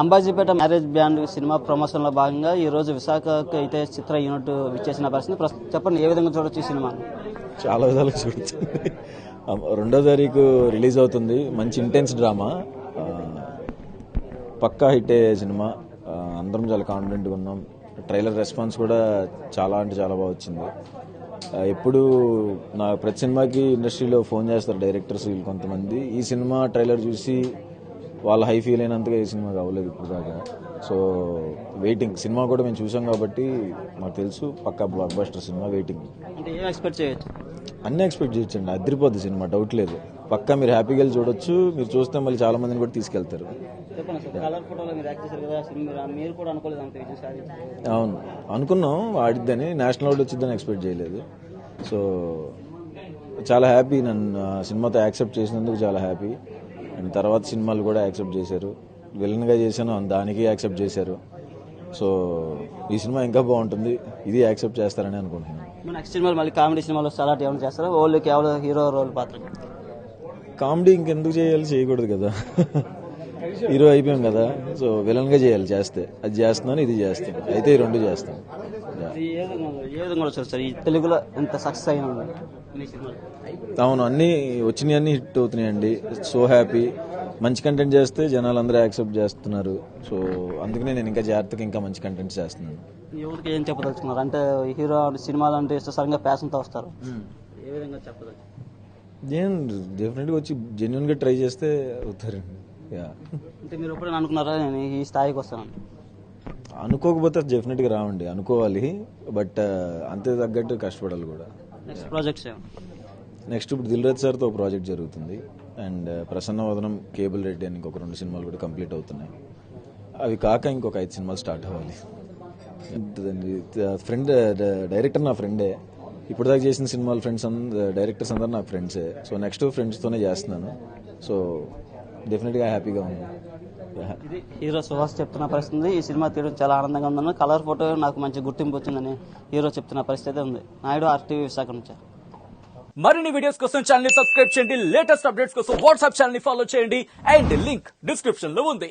Ambajipeta marriage band cinema promotion లో భాగంగా ఈ రోజు విశాఖకు అయితే చిత్ర యూనిట్ విచ్చేసిన పరిస్థితి. చెప్పండి, ఏ విధంగా చూడొచ్చు ఈ సినిమా? చాలా విధాలుగా చూడొచ్చు. 2వ తారీఖు రిలీజ్ అవుతుంది. మంచి ఇంటెన్స్ డ్రామా, పక్కా హిట్ అయ్యే సినిమా. అందరం చాలా కాన్ఫిడెంట్గా ఉన్నాం. ట్రైలర్ రెస్పాన్స్ కూడా చాలా అంటే చాలా బాగా వచ్చింది. ఎప్పుడు నా ప్రతి సినిమాకి ఇండస్ట్రీలో ఫోన్ చేస్తారు డైరెక్టర్స్ వీళ్ళు కొంతమంది. ఈ సినిమా ట్రైలర్ చూసి వాళ్ళ హై ఫీల్ అయినంతగా ఈ సినిమాకి అవ్వలేదు ఇప్పుడు దాకా. So waiting. సినిమా కూడా మేము చూసాం కాబట్టి మాకు తెలుసు పక్కా బ్లాక్ బస్టర్ సినిమా. వెయిటింగ్. అంటే ఏం ఎక్స్పెక్ట్ చేయొచ్చు? అన్నీ ఎక్స్పెక్ట్ చేయొచ్చండి. అదిరిపోద్ది సినిమా, డౌట్ లేదు. పక్కా మీరు హ్యాపీగా వెళ్ళి చూడొచ్చు. మీరు చూస్తే మళ్ళీ చాలా మందిని కూడా తీసుకెళ్తారు. అవును, అనుకున్నాం ఆడిద్దని, నేషనల్ అవార్డు వచ్చిద్దని ఎక్స్పెక్ట్ చేయలేదు. సో చాలా హ్యాపీ. నన్ను సినిమాతో యాక్సెప్ట్ చేసినందుకు చాలా హ్యాపీ. అండ్ తర్వాత సినిమాలు కూడా యాక్సెప్ట్ చేశారు. విలన్గా చేశాను, దానికి యాక్సెప్ట్ చేశారు. సో ఈ సినిమా ఇంకా బాగుంటుంది. ఇది యాక్సెప్ట్ చేస్తారని అనుకుంటున్నాను. నెక్స్ట్ సినిమాలు మళ్ళీ కామెడీ సినిమాలో చాలా ఏమైనా చేస్తారా? ఓన్లీ కేవలం హీరో రోల్ పాత్ర? కామెడీ ఇంకెందుకు చేయాలి? చేయకూడదు కదా. హీరో అయిపోయాం కదా. సో విలన్గా చేయాలి. చేస్తే అది చేస్తున్నాను, ఇది చేస్తాను. అయితే ఈ రెండు చేస్తాను. ఏ విధంగా సార్ ఈ తెలుగులో ఎంత సక్సెస్ అయినా? అవును, అన్నీ వచ్చినాయి, అన్నీ హిట్ అవుతున్నాయండి. So happy. మంచి కంటెంట్ చేస్తే జనాలు అందరూ యాక్సెప్ట్ చేస్తున్నారు. సో అందుకనే నేను ఇంకా జాగ్రత్తగా ఇంకా మంచి కంటెంట్ చేస్తున్నాను. ఎవరికి ఏం చెప్పదలుచుకున్నారు? అంటే హీరో సినిమాలు అంటే సడన్గా ప్యాషన్తో వస్తారు, ఏ విధంగా చెప్పదలుచు? నేను డెఫినెట్గా వచ్చి జెన్యున్గా ట్రై చేస్తే అవుతారండి. అంటే మీరు ఎప్పుడైనా అనుకున్నారా నేను ఈ స్థాయికి వస్తాను? అనుకోకపోతే డెఫినెట్గా రావండి. అనుకోవాలి, బట్ అంతే తగ్గట్టు కష్టపడాలి కూడా. నెక్స్ట్ ప్రాజెక్ట్స్ నెక్స్ట్ ఇప్పుడు దిల్ రాజు సార్తో ఒక ప్రాజెక్ట్ జరుగుతుంది. And Prasanna Vadanam, cable Reddy అని ఇంకొక 2 సినిమాలు కూడా కంప్లీట్ అవుతున్నాయి. అవి కాక ఇంకొక 5 సినిమాలు స్టార్ట్ అవ్వాలి. ఫ్రెండ్ డైరెక్టర్ నా ఫ్రెండే. ఇప్పుడు దాకా చేసిన సినిమాలు ఫ్రెండ్స్ డైరెక్టర్స్ అందరూ నాకు ఫ్రెండ్సే. సో నెక్స్ట్ ఫ్రెండ్స్తోనే చేస్తున్నాను. సో డెఫినెట్గా హ్యాపీగా ఉంది. హీరో సుహాస్ చెప్తున్న పరిస్థితి, ఈ సినిమా తీయడం చాలా ఆనందంగా ఉందని, కలర్ ఫోటో నాకు మంచి గుర్తింపు వచ్చిందని హీరో చెప్తున్న పరిస్థితి ఉంది. నాయుడు, RTV విశాఖ నుంచి. మరిన్ని వీడియోస్ కోసం ఛానల్ ని సబ్స్క్రైబ్ చేయండి. లేటెస్ట్ అప్డేట్స్ కోసం వాట్సాప్ ఛానల్ ని ఫాలో చేయండి. అండ్ లింక్ డిస్క్రిప్షన్ లో ఉంది.